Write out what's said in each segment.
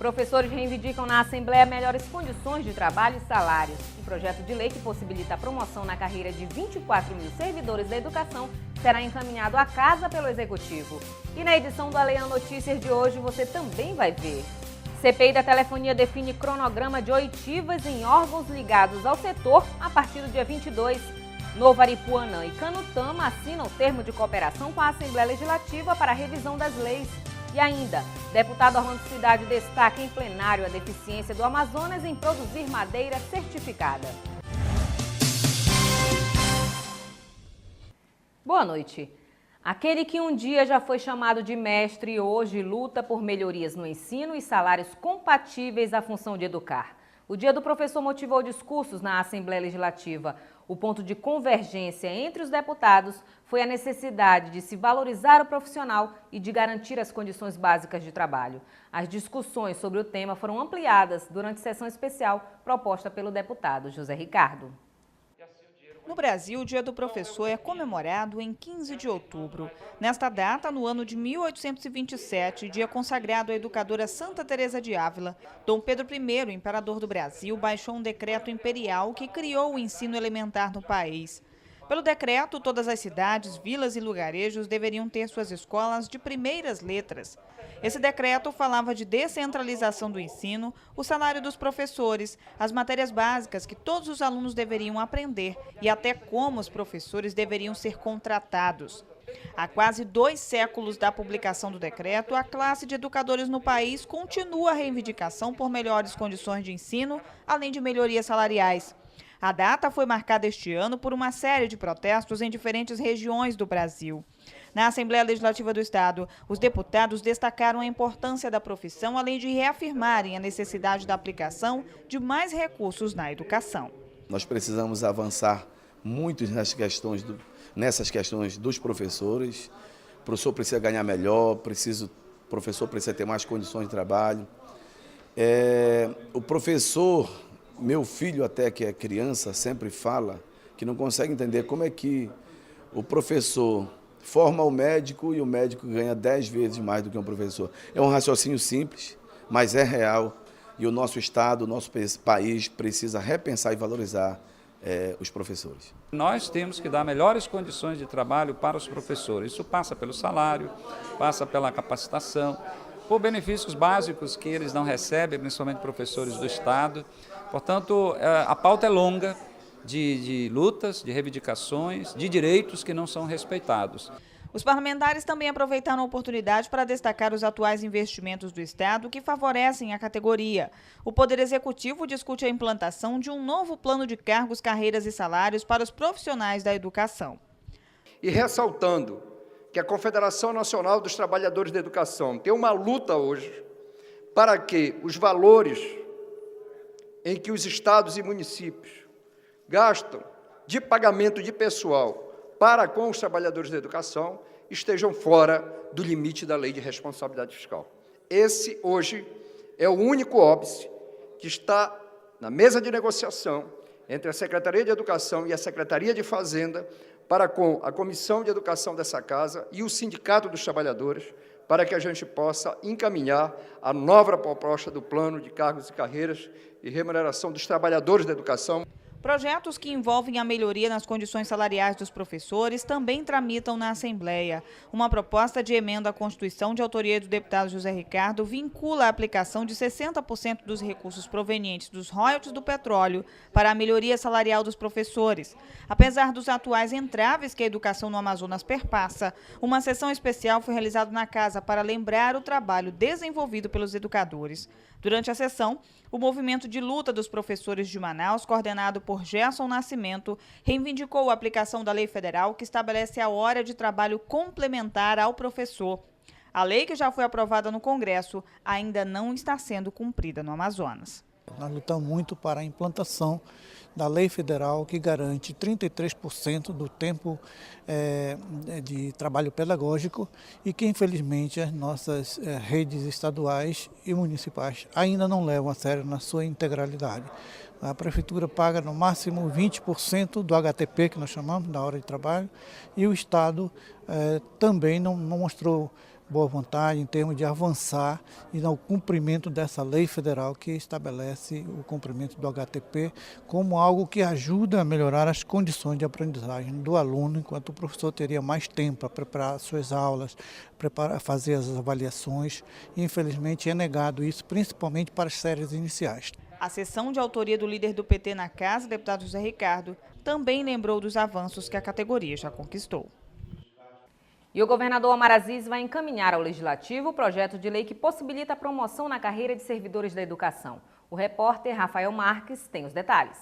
Professores reivindicam na Assembleia melhores condições de trabalho e salários. Um projeto de lei que possibilita a promoção na carreira de 24 mil servidores da educação será encaminhado à casa pelo Executivo. E na edição do Alean Notícias de hoje você também vai ver. CPI da telefonia define cronograma de oitivas em órgãos ligados ao setor a partir do dia 22. Novo Aripuanã e Canutama assinam termo de cooperação com a Assembleia Legislativa para a revisão das leis. E ainda, deputado Orlando Cidade destaca em plenário a deficiência do Amazonas em produzir madeira certificada. Boa noite. Aquele que um dia já foi chamado de mestre hoje luta por melhorias no ensino e salários compatíveis à função de educar. O Dia do Professor motivou discursos na Assembleia Legislativa. O ponto de convergência entre os deputados foi a necessidade de se valorizar o profissional e de garantir as condições básicas de trabalho. As discussões sobre o tema foram ampliadas durante sessão especial proposta pelo deputado José Ricardo. No Brasil, o Dia do Professor é comemorado em 15 de outubro. Nesta data, no ano de 1827, dia consagrado à educadora Santa Teresa de Ávila, Dom Pedro I, imperador do Brasil, baixou um decreto imperial que criou o ensino elementar no país. Pelo decreto, todas as cidades, vilas e lugarejos deveriam ter suas escolas de primeiras letras. Esse decreto falava de descentralização do ensino, o salário dos professores, as matérias básicas que todos os alunos deveriam aprender e até como os professores deveriam ser contratados. Há quase 2 séculos da publicação do decreto, a classe de educadores no país continua a reivindicação por melhores condições de ensino, além de melhorias salariais. A data foi marcada este ano por uma série de protestos em diferentes regiões do Brasil. Na Assembleia Legislativa do Estado, os deputados destacaram a importância da profissão, além de reafirmarem a necessidade da aplicação de mais recursos na educação. Nós precisamos avançar muito nessas questões dos professores. O professor precisa ganhar melhor, o professor precisa ter mais condições de trabalho. O professor... Meu filho, até que é criança, sempre fala que não consegue entender como é que o professor forma o médico e o médico ganha 10 vezes mais do que um professor. É um raciocínio simples, mas é real. E o nosso Estado, o nosso país precisa repensar e valorizar os professores. Nós temos que dar melhores condições de trabalho para os professores. Isso passa pelo salário, passa pela capacitação, por benefícios básicos que eles não recebem, principalmente professores do Estado. Portanto, a pauta é longa de lutas, de reivindicações, de direitos que não são respeitados. Os parlamentares também aproveitaram a oportunidade para destacar os atuais investimentos do Estado que favorecem a categoria. O Poder Executivo discute a implantação de um novo plano de cargos, carreiras e salários para os profissionais da educação. E ressaltando que a Confederação Nacional dos Trabalhadores da Educação tem uma luta hoje para que os valores em que os estados e municípios gastam de pagamento de pessoal para com os trabalhadores da educação estejam fora do limite da lei de responsabilidade fiscal. Esse, hoje, é o único óbice que está na mesa de negociação entre a Secretaria de Educação e a Secretaria de Fazenda para com a Comissão de Educação dessa Casa e o Sindicato dos Trabalhadores, para que a gente possa encaminhar a nova proposta do Plano de Cargos e Carreiras e Remuneração dos Trabalhadores da Educação. Projetos que envolvem a melhoria nas condições salariais dos professores também tramitam na Assembleia. Uma proposta de emenda à Constituição de autoria do deputado José Ricardo vincula a aplicação de 60% dos recursos provenientes dos royalties do petróleo para a melhoria salarial dos professores. Apesar dos atuais entraves que a educação no Amazonas perpassa, uma sessão especial foi realizada na casa para lembrar o trabalho desenvolvido pelos educadores. Durante a sessão, o movimento de luta dos professores de Manaus, coordenado por Gerson Nascimento, reivindicou a aplicação da lei federal que estabelece a hora de trabalho complementar ao professor. A lei, que já foi aprovada no Congresso, ainda não está sendo cumprida no Amazonas. Nós lutamos muito para a implantação da lei federal que garante 33% do tempo de trabalho pedagógico e que, infelizmente, as nossas redes estaduais e municipais ainda não levam a sério na sua integralidade. A Prefeitura paga no máximo 20% do HTP, que nós chamamos, da hora de trabalho, e o Estado também não mostrou boa vontade em termos de avançar e no cumprimento dessa lei federal que estabelece o cumprimento do HTP como algo que ajuda a melhorar as condições de aprendizagem do aluno, enquanto o professor teria mais tempo para preparar suas aulas, fazer as avaliações. E, infelizmente, é negado isso, principalmente para as séries iniciais. A sessão de autoria do líder do PT na casa, deputado José Ricardo, também lembrou dos avanços que a categoria já conquistou. E o governador Omar Aziz vai encaminhar ao Legislativo o projeto de lei que possibilita a promoção na carreira de servidores da educação. O repórter Rafael Marques tem os detalhes.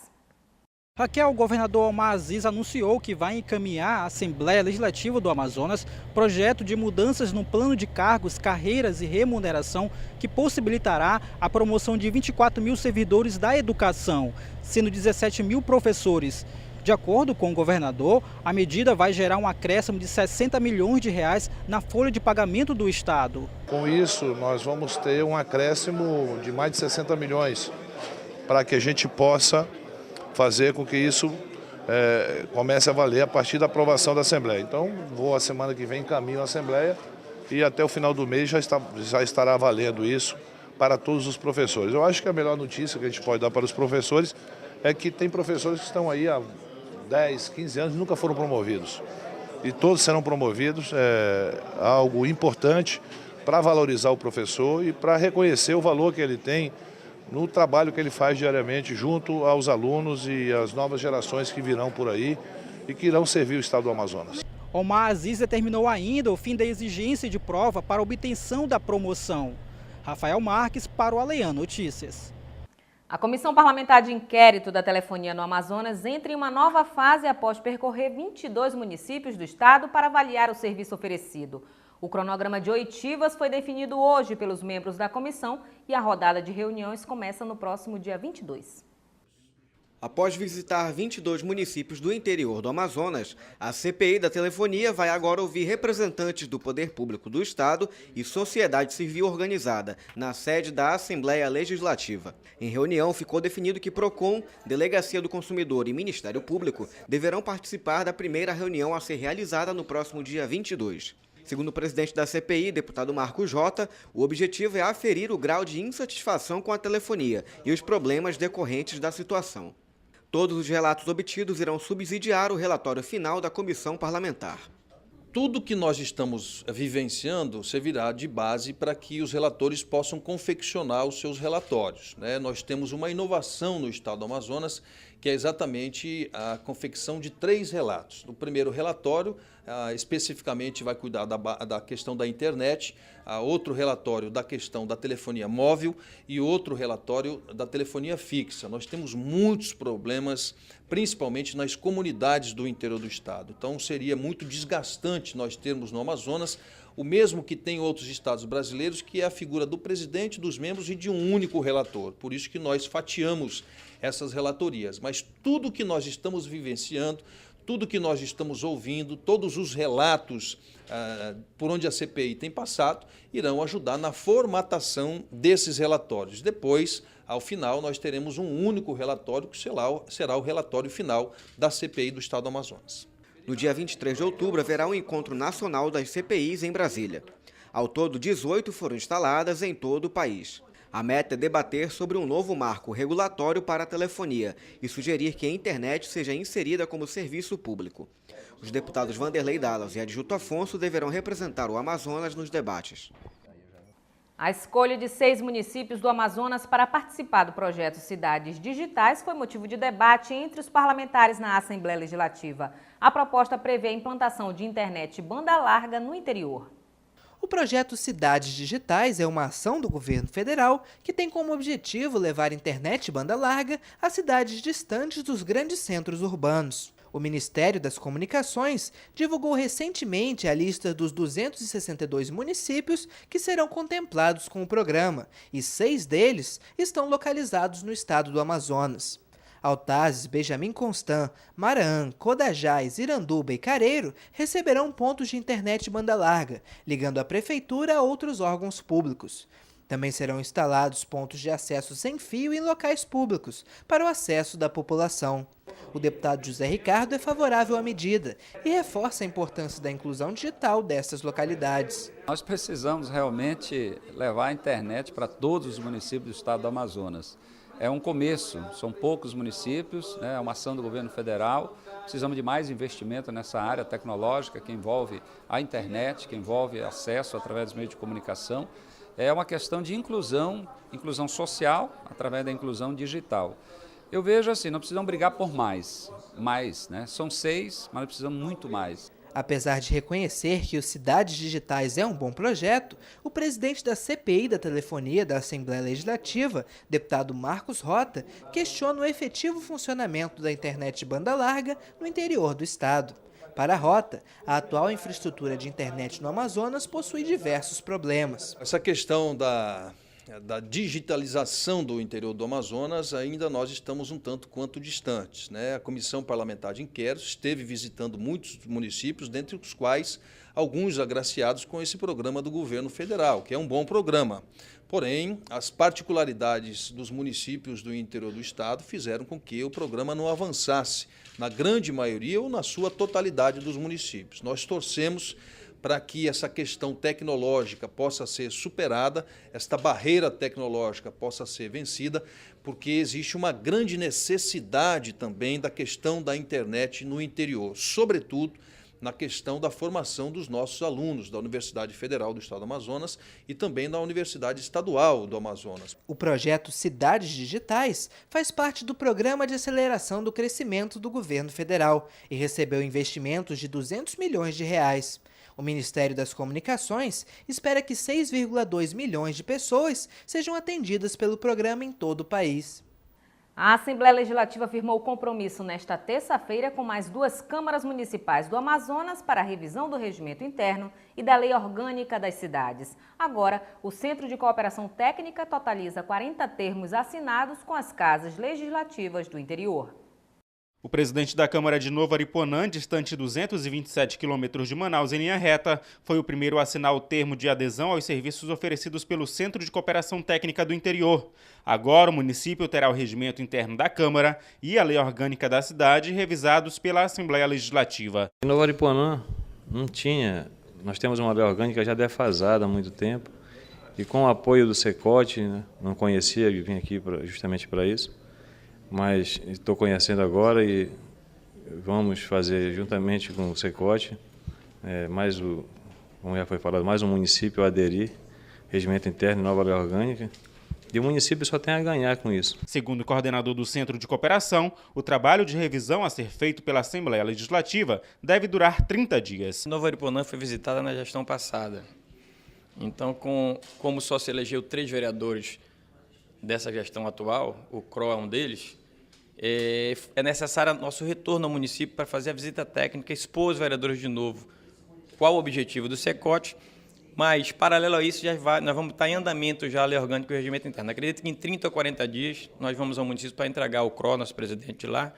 Raquel, o governador Omar Aziz anunciou que vai encaminhar à Assembleia Legislativa do Amazonas projeto de mudanças no plano de cargos, carreiras e remuneração que possibilitará a promoção de 24 mil servidores da educação, sendo 17 mil professores. De acordo com o governador, a medida vai gerar um acréscimo de 60 milhões de reais na folha de pagamento do Estado. Com isso, nós vamos ter um acréscimo de mais de 60 milhões para que a gente possa fazer com que isso comece a valer a partir da aprovação da Assembleia. Então, a semana que vem encaminho a Assembleia e até o final do mês já estará valendo isso para todos os professores. Eu acho que a melhor notícia que a gente pode dar para os professores é que tem professores que estão aí há 10, 15 anos e nunca foram promovidos. E todos serão promovidos, algo importante para valorizar o professor e para reconhecer o valor que ele tem no trabalho que ele faz diariamente junto aos alunos e às novas gerações que virão por aí e que irão servir o Estado do Amazonas. Omar Aziz determinou ainda o fim da exigência de prova para a obtenção da promoção. Rafael Marques para o Alean Notícias. A Comissão Parlamentar de Inquérito da Telefonia no Amazonas entra em uma nova fase após percorrer 22 municípios do estado para avaliar o serviço oferecido. O cronograma de oitivas foi definido hoje pelos membros da comissão e a rodada de reuniões começa no próximo dia 22. Após visitar 22 municípios do interior do Amazonas, a CPI da Telefonia vai agora ouvir representantes do Poder Público do Estado e sociedade civil organizada, na sede da Assembleia Legislativa. Em reunião, ficou definido que PROCON, Delegacia do Consumidor e Ministério Público deverão participar da primeira reunião a ser realizada no próximo dia 22. Segundo o presidente da CPI, deputado Marcos Jota, o objetivo é aferir o grau de insatisfação com a telefonia e os problemas decorrentes da situação. Todos os relatos obtidos irão subsidiar o relatório final da comissão parlamentar. Tudo que nós estamos vivenciando servirá de base para que os relatores possam confeccionar os seus relatórios, né? Nós temos uma inovação no estado do Amazonas, que é exatamente a confecção de 3 relatos. O primeiro relatório, especificamente, vai cuidar da questão da internet, outro relatório da questão da telefonia móvel e outro relatório da telefonia fixa. Nós temos muitos problemas, principalmente nas comunidades do interior do estado. Então, seria muito desgastante nós termos no Amazonas o mesmo que tem em outros estados brasileiros, que é a figura do presidente, dos membros e de um único relator. Por isso que nós fatiamos essas relatorias. Mas tudo que nós estamos vivenciando, tudo que nós estamos ouvindo, todos os relatos por onde a CPI tem passado, irão ajudar na formatação desses relatórios. Depois, ao final, nós teremos um único relatório, que será o relatório final da CPI do Estado do Amazonas. No dia 23 de outubro, haverá um encontro nacional das CPIs em Brasília. Ao todo, 18 foram instaladas em todo o país. A meta é debater sobre um novo marco regulatório para a telefonia e sugerir que a internet seja inserida como serviço público. Os deputados Vanderlei Dallas e Adjuto Afonso deverão representar o Amazonas nos debates. A escolha de 6 municípios do Amazonas para participar do projeto Cidades Digitais foi motivo de debate entre os parlamentares na Assembleia Legislativa. A proposta prevê a implantação de internet banda larga no interior. O projeto Cidades Digitais é uma ação do governo federal que tem como objetivo levar internet banda larga a cidades distantes dos grandes centros urbanos. O Ministério das Comunicações divulgou recentemente a lista dos 262 municípios que serão contemplados com o programa, e 6 deles estão localizados no estado do Amazonas. Altazes, Benjamin Constant, Maraã, Codajás, Iranduba e Careiro receberão pontos de internet banda larga, ligando a prefeitura a outros órgãos públicos. Também serão instalados pontos de acesso sem fio em locais públicos, para o acesso da população. O deputado José Ricardo é favorável à medida e reforça a importância da inclusão digital destas localidades. Nós precisamos realmente levar a internet para todos os municípios do estado do Amazonas. É um começo, são poucos municípios, é uma ação do governo federal. Precisamos de mais investimento nessa área tecnológica que envolve a internet, que envolve acesso através dos meios de comunicação. É uma questão de inclusão social através da inclusão digital. Eu vejo assim, não precisamos brigar por mais, né? São 6, mas nós precisamos muito mais. Apesar de reconhecer que o Cidades Digitais é um bom projeto, o presidente da CPI da Telefonia da Assembleia Legislativa, deputado Marcos Rota, questiona o efetivo funcionamento da internet de banda larga no interior do estado. Para a Rota, a atual infraestrutura de internet no Amazonas possui diversos problemas. Essa questão da digitalização do interior do Amazonas, ainda nós estamos um tanto quanto distantes, né? A Comissão Parlamentar de Inquérito esteve visitando muitos municípios, dentre os quais alguns agraciados com esse programa do governo federal, que é um bom programa. Porém, as particularidades dos municípios do interior do estado fizeram com que o programa não avançasse na grande maioria ou na sua totalidade dos municípios. Nós torcemos para que essa questão tecnológica possa ser superada, esta barreira tecnológica possa ser vencida, porque existe uma grande necessidade também da questão da internet no interior, sobretudo na questão da formação dos nossos alunos da Universidade Federal do Estado do Amazonas e também da Universidade Estadual do Amazonas. O projeto Cidades Digitais faz parte do Programa de Aceleração do Crescimento do Governo Federal e recebeu investimentos de R$200 milhões. O Ministério das Comunicações espera que 6,2 milhões de pessoas sejam atendidas pelo programa em todo o país. A Assembleia Legislativa firmou compromisso nesta terça-feira com mais 2 câmaras municipais do Amazonas para a revisão do regimento interno e da lei orgânica das cidades. Agora, o Centro de Cooperação Técnica totaliza 40 termos assinados com as casas legislativas do interior. O presidente da Câmara de Novo Aripuanã, distante 227 quilômetros de Manaus em linha reta, foi o primeiro a assinar o termo de adesão aos serviços oferecidos pelo Centro de Cooperação Técnica do Interior. Agora, o município terá o regimento interno da Câmara e a lei orgânica da cidade revisados pela Assembleia Legislativa. Em Novo Aripuanã não tinha, nós temos uma lei orgânica já defasada há muito tempo e com o apoio do SECOT, né, não conhecia e vim aqui justamente para isso. Mas estou conhecendo agora e vamos fazer juntamente com o SECOT, como já foi falado, mais um município a aderir, regimento interno e nova lei orgânica, e o município só tem a ganhar com isso. Segundo o coordenador do Centro de Cooperação, o trabalho de revisão a ser feito pela Assembleia Legislativa deve durar 30 dias. Novo Aripuanã foi visitada na gestão passada, então como só se elegeu 3 vereadores dessa gestão atual, o CRO é um deles, é necessário nosso retorno ao município para fazer a visita técnica, expor os vereadores de novo qual o objetivo do SECOT, mas, paralelo a isso, nós vamos estar em andamento já a lei orgânica e o regimento interno. Acredito que em 30 ou 40 dias nós vamos ao município para entregar o CRO, nosso presidente lá,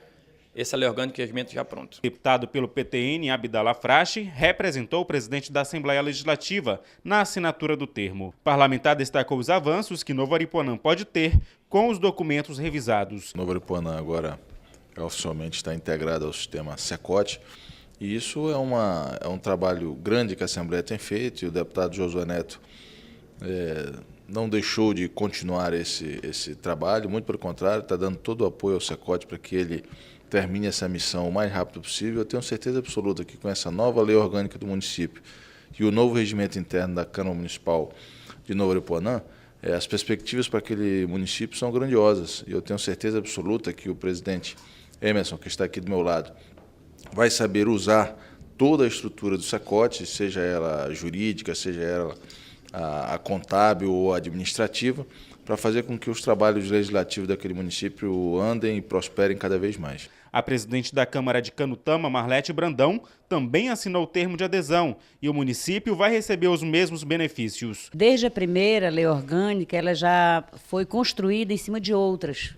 essa lei orgânica e o regimento já pronto. Deputado pelo PTN, Abdallah Frache, representou o presidente da Assembleia Legislativa na assinatura do termo. O parlamentar destacou os avanços que Novo Aripuanã pode ter com os documentos revisados. Novo Aripuanã agora oficialmente está integrado ao sistema SECOT e isso é um trabalho grande que a Assembleia tem feito e o deputado Josué Neto não deixou de continuar esse trabalho, muito pelo contrário, está dando todo o apoio ao SECOT para que ele termine essa missão o mais rápido possível. Eu tenho certeza absoluta que com essa nova lei orgânica do município e o novo regimento interno da Câmara Municipal de Novo Aripuanã, as perspectivas para aquele município são grandiosas. E eu tenho certeza absoluta que o presidente Emerson, que está aqui do meu lado, vai saber usar toda a estrutura do SECOT, seja ela jurídica, seja ela a contábil ou administrativa, para fazer com que os trabalhos legislativos daquele município andem e prosperem cada vez mais. A presidente da Câmara de Canutama, Marlete Brandão, também assinou o termo de adesão e o município vai receber os mesmos benefícios. Desde a primeira lei orgânica, ela já foi construída em cima de outras.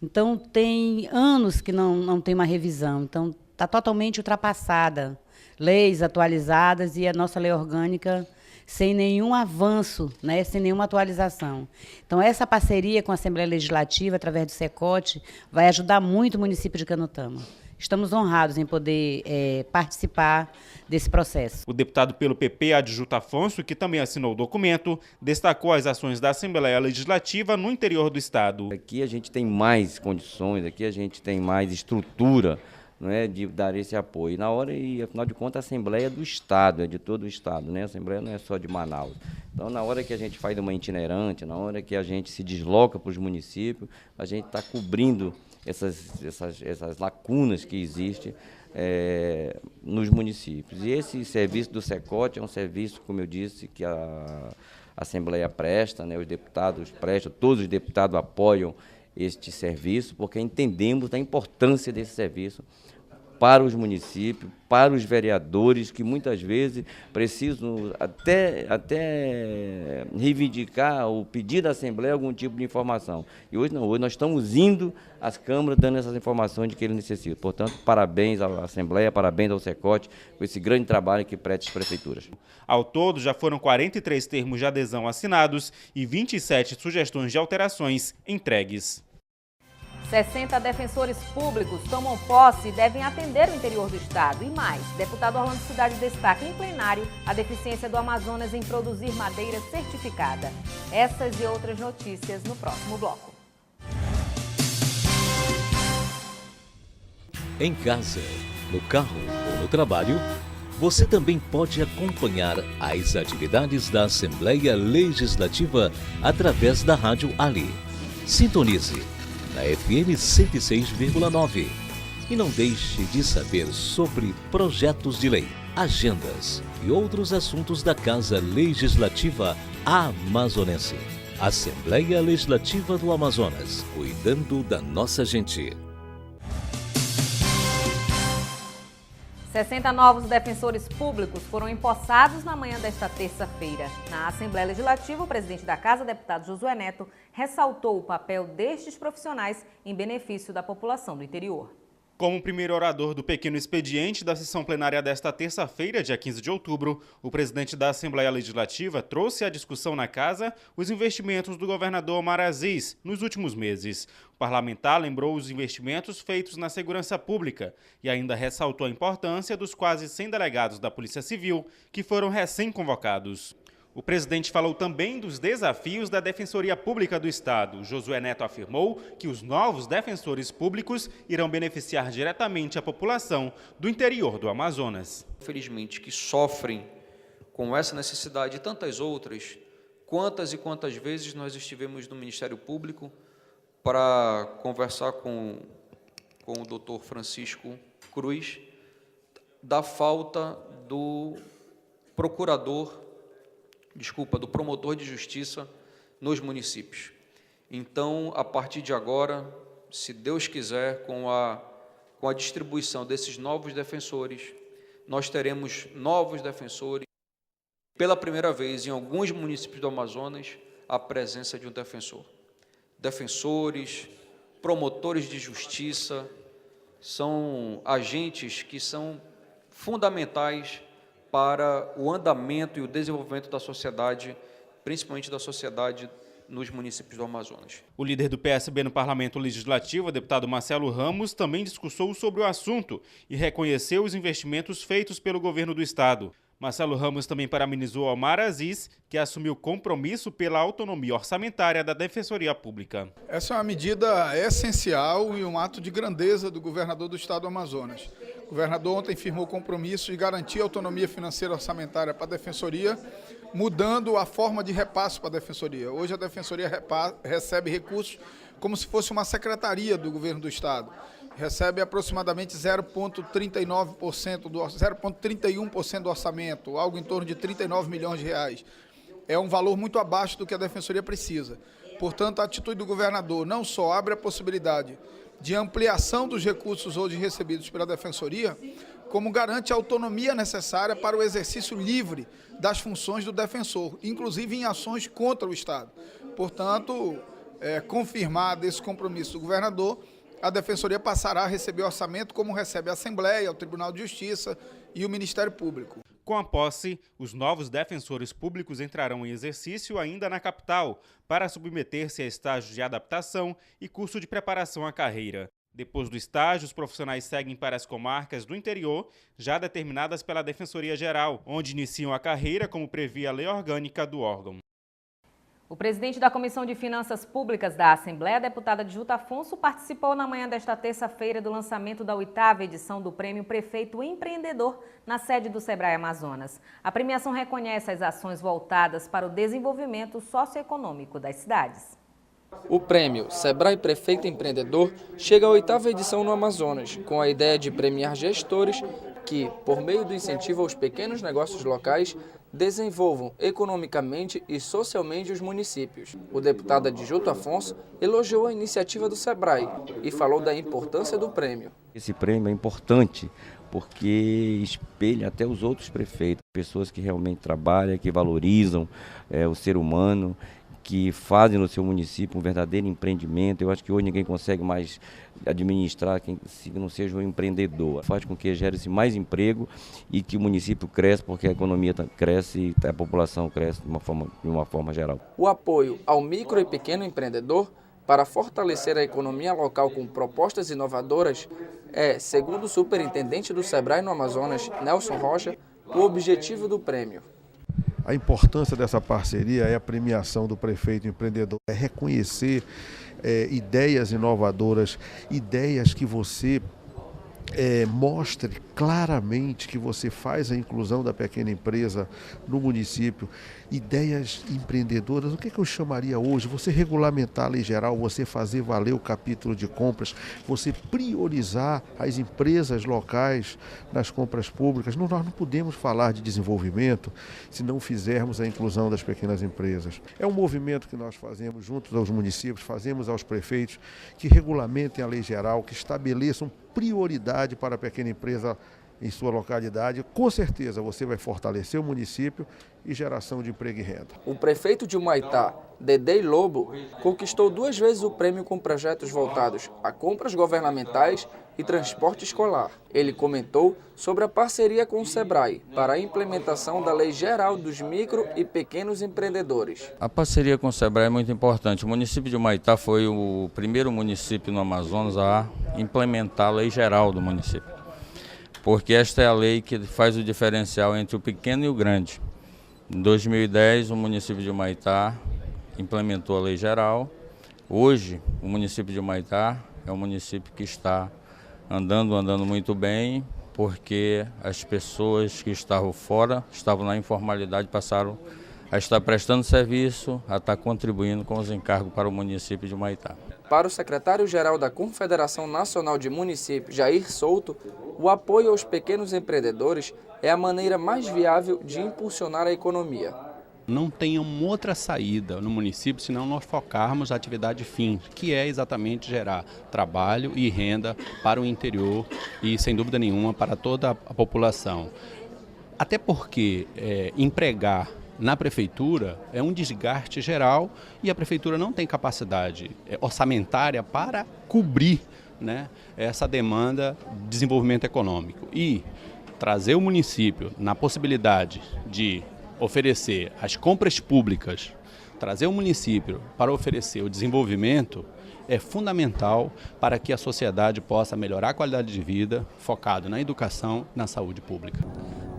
Então, tem anos que não tem uma revisão. Então, está totalmente ultrapassada. Leis atualizadas e a nossa lei orgânica sem nenhum avanço, né, sem nenhuma atualização. Então, essa parceria com a Assembleia Legislativa, através do SECOT, vai ajudar muito o município de Canutama. Estamos honrados em poder participar desse processo. O deputado pelo PP, Adjuto Afonso, que também assinou o documento, destacou as ações da Assembleia Legislativa no interior do Estado. Aqui a gente tem mais condições, aqui a gente tem mais estrutura, não é, de dar esse apoio. E afinal de contas, a Assembleia é do Estado, é de todo o Estado, né? A Assembleia não é só de Manaus. Então, na hora que a gente faz uma itinerante, na hora que a gente se desloca para os municípios, a gente está cobrindo essas lacunas que existem nos municípios. E esse serviço do SECOT é um serviço, como eu disse, que a Assembleia presta, né, os deputados prestam, todos os deputados apoiam este serviço, porque entendemos a importância desse serviço para os municípios, para os vereadores, que muitas vezes precisam até reivindicar ou pedir da Assembleia algum tipo de informação. E hoje não, hoje nós estamos indo às câmaras dando essas informações de que eles necessitam. Portanto, parabéns à Assembleia, parabéns ao SECOT por esse grande trabalho que presta às prefeituras. Ao todo, já foram 43 termos de adesão assinados e 27 sugestões de alterações entregues. 60 defensores públicos tomam posse e devem atender o interior do estado. E mais, deputado Orlando Cidade destaca em plenário a deficiência do Amazonas em produzir madeira certificada. Essas e outras notícias no próximo bloco. Em casa, no carro ou no trabalho, você também pode acompanhar as atividades da Assembleia Legislativa através da Rádio Ali. Sintonize na FM 106,9. E não deixe de saber sobre projetos de lei, agendas e outros assuntos da Casa Legislativa Amazonense. Assembleia Legislativa do Amazonas, cuidando da nossa gente. 60 novos defensores públicos foram empossados na manhã desta terça-feira. Na Assembleia Legislativa, o presidente da Casa, deputado Josué Neto, ressaltou o papel destes profissionais em benefício da população do interior. Como primeiro orador do pequeno expediente da sessão plenária desta terça-feira, dia 15 de outubro, o presidente da Assembleia Legislativa trouxe à discussão na Casa os investimentos do governador Omar Aziz nos últimos meses. O parlamentar lembrou os investimentos feitos na segurança pública e ainda ressaltou a importância dos quase 100 delegados da Polícia Civil que foram recém-convocados. O presidente falou também dos desafios da Defensoria Pública do Estado. Josué Neto afirmou que os novos defensores públicos irão beneficiar diretamente a população do interior do Amazonas. Infelizmente, que sofrem com essa necessidade e tantas outras, quantas e quantas vezes nós estivemos no Ministério Público para conversar com o doutor Francisco Cruz da falta do do promotor de justiça nos municípios. Então, a partir de agora, se Deus quiser, com a distribuição desses novos defensores, nós teremos novos defensores. Pela primeira vez, em alguns municípios do Amazonas, a presença de um defensor. Defensores, promotores de justiça, são agentes que são fundamentais para o andamento e o desenvolvimento da sociedade, principalmente da sociedade nos municípios do Amazonas. O líder do PSB no Parlamento Legislativo, o deputado Marcelo Ramos, também discursou sobre o assunto e reconheceu os investimentos feitos pelo governo do estado. Marcelo Ramos também parabenizou Omar Aziz, que assumiu compromisso pela autonomia orçamentária da Defensoria Pública. Essa é uma medida essencial e um ato de grandeza do governador do estado do Amazonas. O governador ontem firmou compromisso de garantir a autonomia financeira orçamentária para a Defensoria, mudando a forma de repasse para a Defensoria. Hoje a Defensoria recebe recursos como se fosse uma secretaria do governo do estado. Recebe aproximadamente 0,31% do orçamento, algo em torno de 39 milhões de reais. É um valor muito abaixo do que a Defensoria precisa. Portanto, a atitude do governador não só abre a possibilidade de ampliação dos recursos hoje recebidos pela Defensoria, como garante a autonomia necessária para o exercício livre das funções do defensor, inclusive em ações contra o Estado. Portanto, confirmado esse compromisso do governador, a Defensoria passará a receber orçamento como recebe a Assembleia, o Tribunal de Justiça e o Ministério Público. Com a posse, os novos defensores públicos entrarão em exercício ainda na capital, para submeter-se a estágio de adaptação e curso de preparação à carreira. Depois do estágio, os profissionais seguem para as comarcas do interior, já determinadas pela Defensoria Geral, onde iniciam a carreira como previa a lei orgânica do órgão. O presidente da Comissão de Finanças Públicas da Assembleia, deputada Adjuta Afonso, participou na manhã desta terça-feira do lançamento da 8ª edição do Prêmio Prefeito Empreendedor na sede do Sebrae Amazonas. A premiação reconhece as ações voltadas para o desenvolvimento socioeconômico das cidades. O prêmio Sebrae Prefeito Empreendedor chega à 8ª edição no Amazonas, com a ideia de premiar gestores que, por meio do incentivo aos pequenos negócios locais, desenvolvam economicamente e socialmente os municípios. O deputado Adjuta Afonso elogiou a iniciativa do Sebrae e falou da importância do prêmio. Esse prêmio é importante porque espelha até os outros prefeitos, pessoas que realmente trabalham, que valorizam o ser humano, que fazem no seu município um verdadeiro empreendimento. Eu acho que hoje ninguém consegue mais administrar quem não seja um empreendedor. Faz com que gere-se mais emprego e que o município cresça, porque a economia cresce e a população cresce de uma forma geral. O apoio ao micro e pequeno empreendedor para fortalecer a economia local com propostas inovadoras é, segundo o superintendente do Sebrae no Amazonas, Nelson Rocha, o objetivo do prêmio. A importância dessa parceria é a premiação do prefeito empreendedor, é reconhecer ideias inovadoras, ideias que você mostre claramente que você faz a inclusão da pequena empresa no município, ideias empreendedoras. O que eu chamaria hoje? Você regulamentar a lei geral, você fazer valer o capítulo de compras, você priorizar as empresas locais nas compras públicas. Nós não podemos falar de desenvolvimento se não fizermos a inclusão das pequenas empresas. É um movimento que nós fazemos junto aos municípios, fazemos aos prefeitos, que regulamentem a lei geral, que estabeleçam prioridade para a pequena empresa em sua localidade. Com certeza você vai fortalecer o município e geração de emprego e renda. O prefeito de Humaitá, Dedei Lobo, conquistou 2 vezes o prêmio com projetos voltados a compras governamentais e transporte escolar. Ele comentou sobre a parceria com o Sebrae para a implementação da Lei Geral dos Micro e Pequenos Empreendedores. A parceria com o Sebrae é muito importante. O município de Humaitá foi o primeiro município no Amazonas a implementar a Lei Geral do município, porque esta é a lei que faz o diferencial entre o pequeno e o grande. Em 2010, o município de Humaitá implementou a Lei Geral. Hoje, o município de Humaitá é um município que está andando muito bem, porque as pessoas que estavam fora, estavam na informalidade, passaram a estar prestando serviço, a estar contribuindo com os encargos para o município de Humaitá. Para o secretário-geral da Confederação Nacional de Municípios, Jair Souto, o apoio aos pequenos empreendedores é a maneira mais viável de impulsionar a economia. Não tem uma outra saída no município senão nós focarmos a atividade fim, que é exatamente gerar trabalho e renda para o interior e, sem dúvida nenhuma, para toda a população. Até porque empregar na prefeitura é um desgaste geral e a prefeitura não tem capacidade orçamentária para cobrir, né, essa demanda de desenvolvimento econômico. E trazer o município na possibilidade de oferecer as compras públicas, trazer o município para oferecer o desenvolvimento é fundamental para que a sociedade possa melhorar a qualidade de vida, focado na educação e na saúde pública.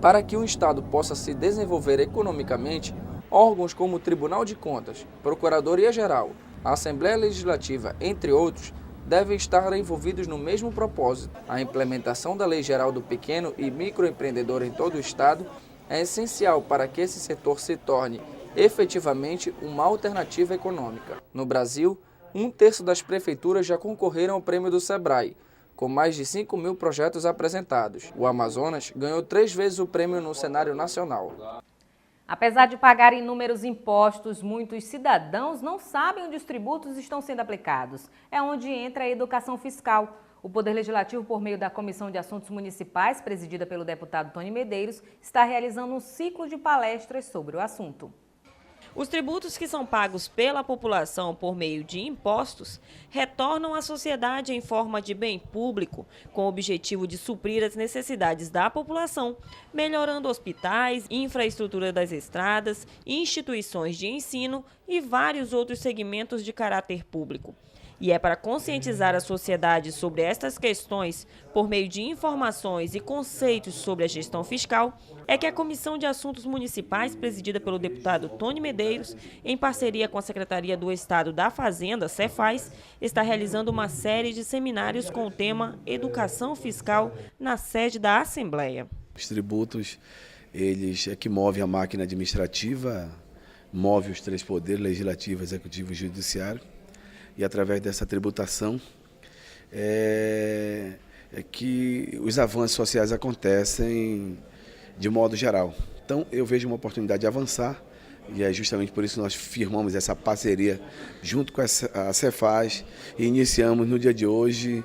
Para que um Estado possa se desenvolver economicamente, órgãos como o Tribunal de Contas, Procuradoria-Geral, a Assembleia Legislativa, entre outros, devem estar envolvidos no mesmo propósito. A implementação da Lei Geral do Pequeno e Microempreendedor em todo o Estado é essencial para que esse setor se torne efetivamente uma alternativa econômica. No Brasil, 1/3 das prefeituras já concorreram ao prêmio do Sebrae, com mais de 5.000 projetos apresentados. O Amazonas ganhou 3 vezes o prêmio no cenário nacional. Apesar de pagar inúmeros impostos, muitos cidadãos não sabem onde os tributos estão sendo aplicados. É onde entra a educação fiscal. O Poder Legislativo, por meio da Comissão de Assuntos Municipais, presidida pelo deputado Tony Medeiros, está realizando um ciclo de palestras sobre o assunto. Os tributos que são pagos pela população por meio de impostos retornam à sociedade em forma de bem público, com o objetivo de suprir as necessidades da população, melhorando hospitais, infraestrutura das estradas, instituições de ensino e vários outros segmentos de caráter público. E é para conscientizar a sociedade sobre estas questões, por meio de informações e conceitos sobre a gestão fiscal, é que a Comissão de Assuntos Municipais, presidida pelo deputado Tony Medeiros, em parceria com a Secretaria do Estado da Fazenda, Cefaz, está realizando uma série de seminários com o tema Educação Fiscal na sede da Assembleia. Os tributos, eles é que movem a máquina administrativa, move os três poderes, legislativo, executivo e judiciário. E através dessa tributação é que os avanços sociais acontecem de modo geral. Então eu vejo uma oportunidade de avançar e é justamente por isso que nós firmamos essa parceria junto com a Cefaz e iniciamos no dia de hoje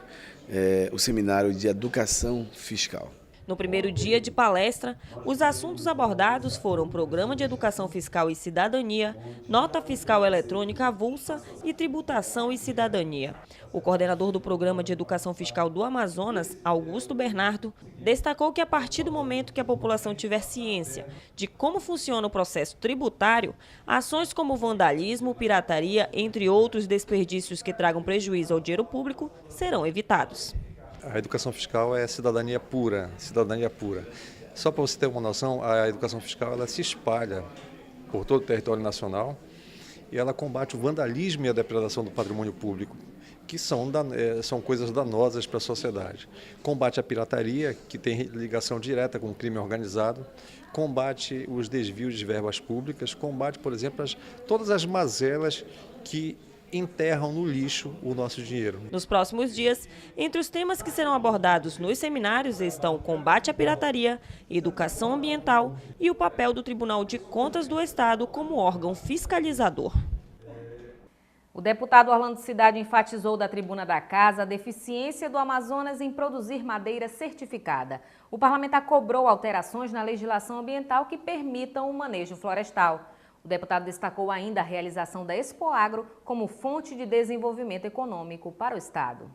o seminário de educação fiscal. No primeiro dia de palestra, os assuntos abordados foram Programa de Educação Fiscal e Cidadania, Nota Fiscal Eletrônica Avulsa e Tributação e Cidadania. O coordenador do Programa de Educação Fiscal do Amazonas, Augusto Bernardo, destacou que a partir do momento que a população tiver ciência de como funciona o processo tributário, ações como vandalismo, pirataria, entre outros desperdícios que tragam prejuízo ao dinheiro público, serão evitados. A educação fiscal é cidadania pura, cidadania pura. Só para você ter uma noção, a educação fiscal ela se espalha por todo o território nacional e ela combate o vandalismo e a depredação do patrimônio público, que são coisas danosas para a sociedade. Combate a pirataria, que tem ligação direta com o crime organizado, combate os desvios de verbas públicas, combate, por exemplo, todas as mazelas que enterram no lixo o nosso dinheiro. Nos próximos dias, entre os temas que serão abordados nos seminários estão o combate à pirataria, educação ambiental e o papel do Tribunal de Contas do Estado como órgão fiscalizador. O deputado Orlando Cidade enfatizou da tribuna da Casa a deficiência do Amazonas em produzir madeira certificada. O parlamentar cobrou alterações na legislação ambiental que permitam o manejo florestal. O deputado destacou ainda a realização da Expoagro como fonte de desenvolvimento econômico para o Estado.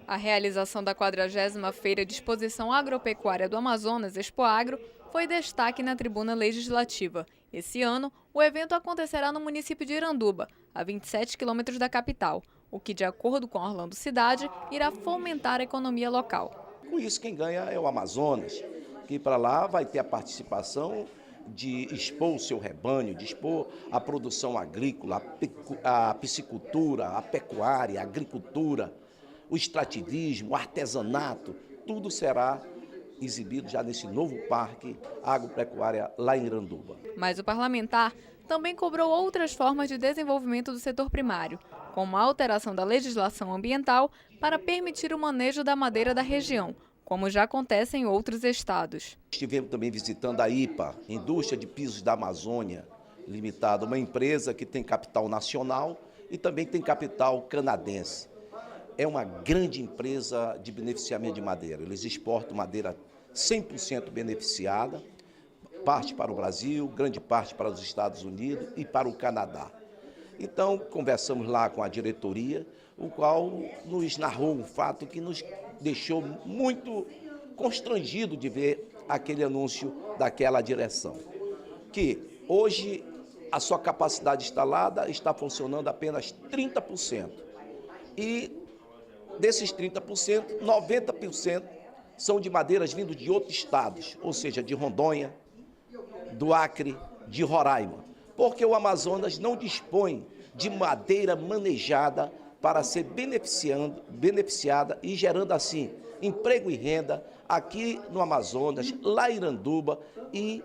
A realização da 40ª Feira de Exposição Agropecuária do Amazonas, Expoagro, foi destaque na tribuna legislativa. Esse ano, o evento acontecerá no município de Iranduba, a 27 quilômetros da capital, o que, de acordo com Orlando Cidade, irá fomentar a economia local. Com isso, quem ganha é o Amazonas, que para lá vai ter a participação de expor o seu rebanho, de expor a produção agrícola, a piscicultura, a pecuária, a agricultura, o extrativismo, o artesanato, tudo será exibido já nesse novo parque agropecuária lá em Iranduba. Mas o parlamentar também cobrou outras formas de desenvolvimento do setor primário, como a alteração da legislação ambiental para permitir o manejo da madeira da região, como já acontece em outros estados. Estivemos também visitando a IPA, Indústria de Pisos da Amazônia Limitada, uma empresa que tem capital nacional e também tem capital canadense. É uma grande empresa de beneficiamento de madeira. Eles exportam madeira 100% beneficiada, parte para o Brasil, grande parte para os Estados Unidos e para o Canadá. Então, conversamos lá com a diretoria, o qual nos narrou um fato que nos deixou muito constrangido de ver aquele anúncio daquela direção. Que hoje a sua capacidade instalada está funcionando apenas 30%. E desses 30%, 90% são de madeiras vindas de outros estados, ou seja, de Rondônia, do Acre, de Roraima. Porque o Amazonas não dispõe de madeira manejada para ser beneficiada e gerando assim emprego e renda aqui no Amazonas, lá em Iranduba e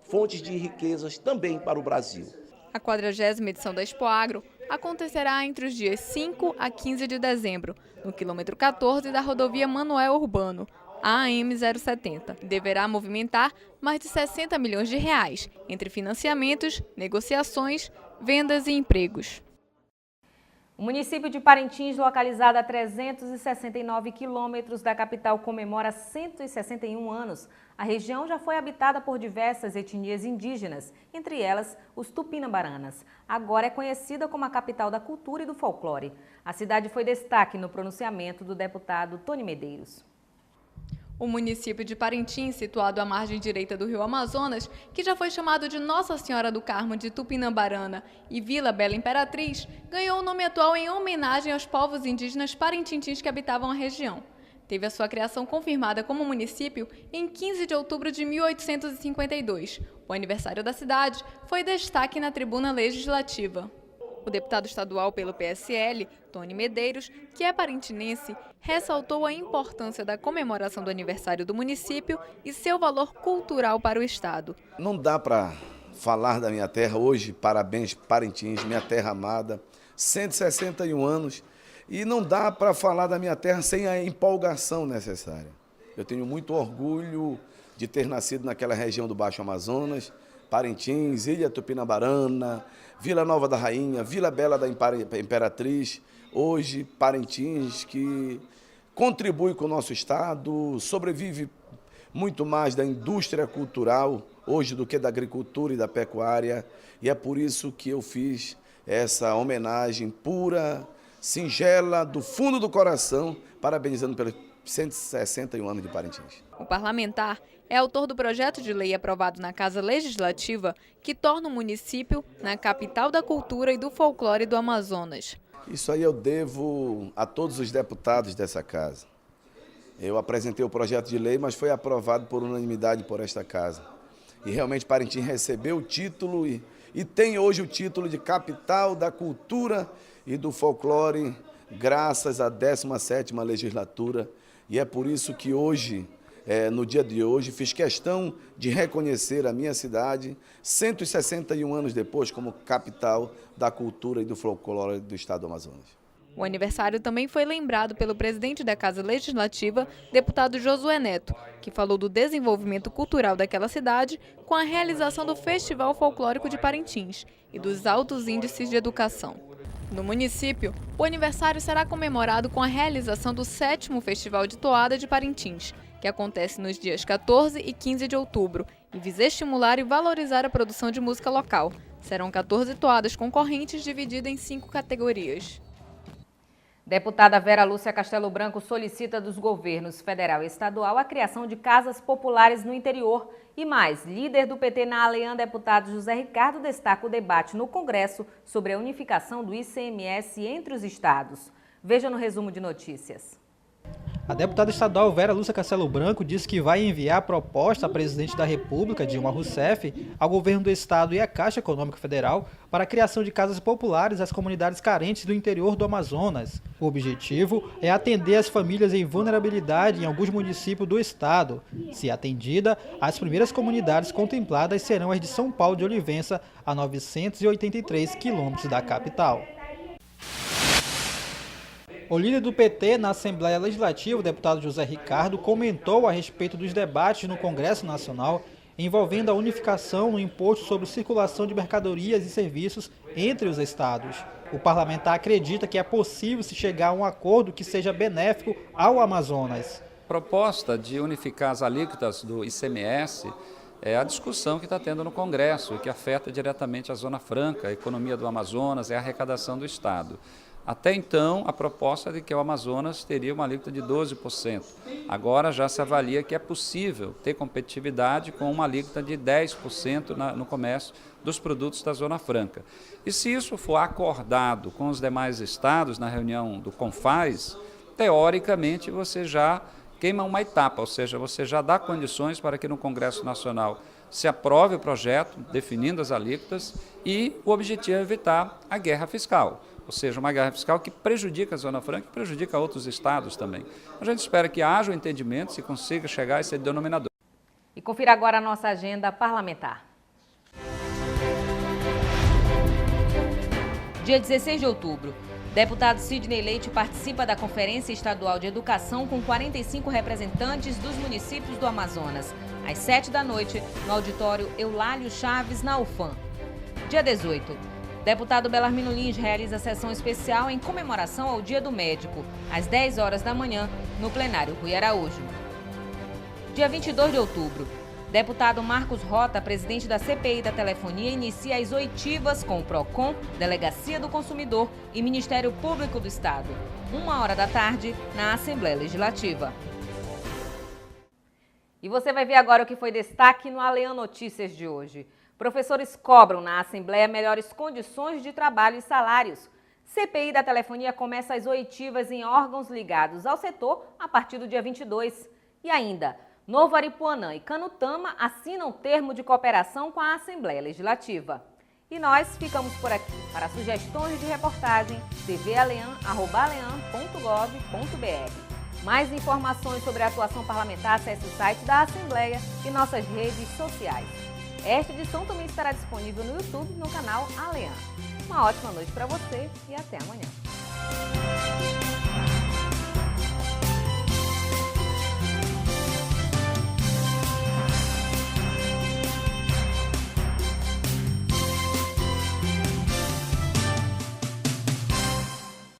fontes de riquezas também para o Brasil. A 40ª edição da Expoagro acontecerá entre os dias 5 a 15 de dezembro, no quilômetro 14 da rodovia Manoel Urbano, AM 070. Deverá movimentar mais de 60 milhões de reais, entre financiamentos, negociações, vendas e empregos. O município de Parintins, localizado a 369 quilômetros da capital, comemora 161 anos. A região já foi habitada por diversas etnias indígenas, entre elas os tupinambaranas. Agora é conhecida como a capital da cultura e do folclore. A cidade foi destaque no pronunciamento do deputado Tony Medeiros. O município de Parintins, situado à margem direita do rio Amazonas, que já foi chamado de Nossa Senhora do Carmo de Tupinambarana e Vila Bela Imperatriz, ganhou o nome atual em homenagem aos povos indígenas parintintins que habitavam a região. Teve a sua criação confirmada como município em 15 de outubro de 1852. O aniversário da cidade foi destaque na tribuna legislativa. O deputado estadual pelo PSL, Tony Medeiros, que é parintinense, ressaltou a importância da comemoração do aniversário do município e seu valor cultural para o estado. Não dá para falar da minha terra hoje, parabéns Parintins, minha terra amada, 161 anos, e não dá para falar da minha terra sem a empolgação necessária. Eu tenho muito orgulho de ter nascido naquela região do Baixo Amazonas, Parintins, Ilha Tupinambarana, Vila Nova da Rainha, Vila Bela da Imperatriz, hoje Parintins, que contribui com o nosso estado, sobrevive muito mais da indústria cultural hoje do que da agricultura e da pecuária, e é por isso que eu fiz essa homenagem pura, singela, do fundo do coração, parabenizando pelos 161 anos de Parintins. O parlamentar é autor do projeto de lei aprovado na Casa Legislativa que torna o município na capital da cultura e do folclore do Amazonas. Isso aí eu devo a todos os deputados dessa casa. Eu apresentei o projeto de lei, mas foi aprovado por unanimidade por esta casa. E realmente Parintins recebeu o título e tem hoje o título de capital da cultura e do folclore, graças à 17ª legislatura. E é por isso que hoje, no dia de hoje, fiz questão de reconhecer a minha cidade, 161 anos depois, como capital da cultura e do folclore do estado do Amazonas. O aniversário também foi lembrado pelo presidente da Casa Legislativa, deputado Josué Neto, que falou do desenvolvimento cultural daquela cidade com a realização do Festival Folclórico de Parintins e dos altos índices de educação. No município, o aniversário será comemorado com a realização do 7º Festival de Toada de Parintins, que acontece nos dias 14 e 15 de outubro, e visa estimular e valorizar a produção de música local. Serão 14 toadas concorrentes divididas em 5 categorias. Deputada Vera Lúcia Castelo Branco solicita dos governos federal e estadual a criação de casas populares no interior. E mais, líder do PT na Aleã, deputado José Ricardo, destaca o debate no Congresso sobre a unificação do ICMS entre os estados. Veja no resumo de notícias. A deputada estadual Vera Lúcia Castelo Branco disse que vai enviar proposta à presidente da República, Dilma Rousseff, ao governo do estado e à Caixa Econômica Federal para a criação de casas populares às comunidades carentes do interior do Amazonas. O objetivo é atender as famílias em vulnerabilidade em alguns municípios do estado. Se atendida, as primeiras comunidades contempladas serão as de São Paulo de Olivença, a 983 quilômetros da capital. O líder do PT na Assembleia Legislativa, o deputado José Ricardo, comentou a respeito dos debates no Congresso Nacional envolvendo a unificação no imposto sobre circulação de mercadorias e serviços entre os estados. O parlamentar acredita que é possível se chegar a um acordo que seja benéfico ao Amazonas. A proposta de unificar as alíquotas do ICMS é a discussão que está tendo no Congresso, que afeta diretamente a Zona Franca, a economia do Amazonas e a arrecadação do estado. Até então, a proposta é de que o Amazonas teria uma alíquota de 12%. Agora já se avalia que é possível ter competitividade com uma alíquota de 10% no comércio dos produtos da Zona Franca. E se isso for acordado com os demais estados na reunião do CONFAS, teoricamente você já queima uma etapa, ou seja, você já dá condições para que no Congresso Nacional se aprove o projeto, definindo as alíquotas, e o objetivo é evitar a guerra fiscal. Ou seja, uma guerra fiscal que prejudica a Zona Franca e prejudica outros estados também. A gente espera que haja um entendimento, se consiga chegar a esse denominador. E confira agora a nossa agenda parlamentar. Dia 16 de outubro, deputado Sidney Leite participa da Conferência Estadual de Educação com 45 representantes dos municípios do Amazonas, às 7 da noite, no auditório Eulálio Chaves, na UFAM. Dia 18. Deputado Belarmino Lins realiza sessão especial em comemoração ao Dia do Médico, às 10 horas da manhã, no plenário Rui Araújo. Dia 22 de outubro, deputado Marcos Rota, presidente da CPI da Telefonia, inicia as oitivas com o PROCON, Delegacia do Consumidor e Ministério Público do Estado, 1h da tarde, na Assembleia Legislativa. E você vai ver agora o que foi destaque no Alean Notícias de hoje. Professores cobram na Assembleia melhores condições de trabalho e salários. CPI da Telefonia começa as oitivas em órgãos ligados ao setor a partir do dia 22. E ainda, Novo Aripuanã e Canutama assinam termo de cooperação com a Assembleia Legislativa. E nós ficamos por aqui. Para sugestões de reportagem, tvalean@alean.gov.br. Mais informações sobre a atuação parlamentar, acesse o site da Assembleia e nossas redes sociais. Esta edição também estará disponível no YouTube, no canal Alean. Uma ótima noite para você e até amanhã.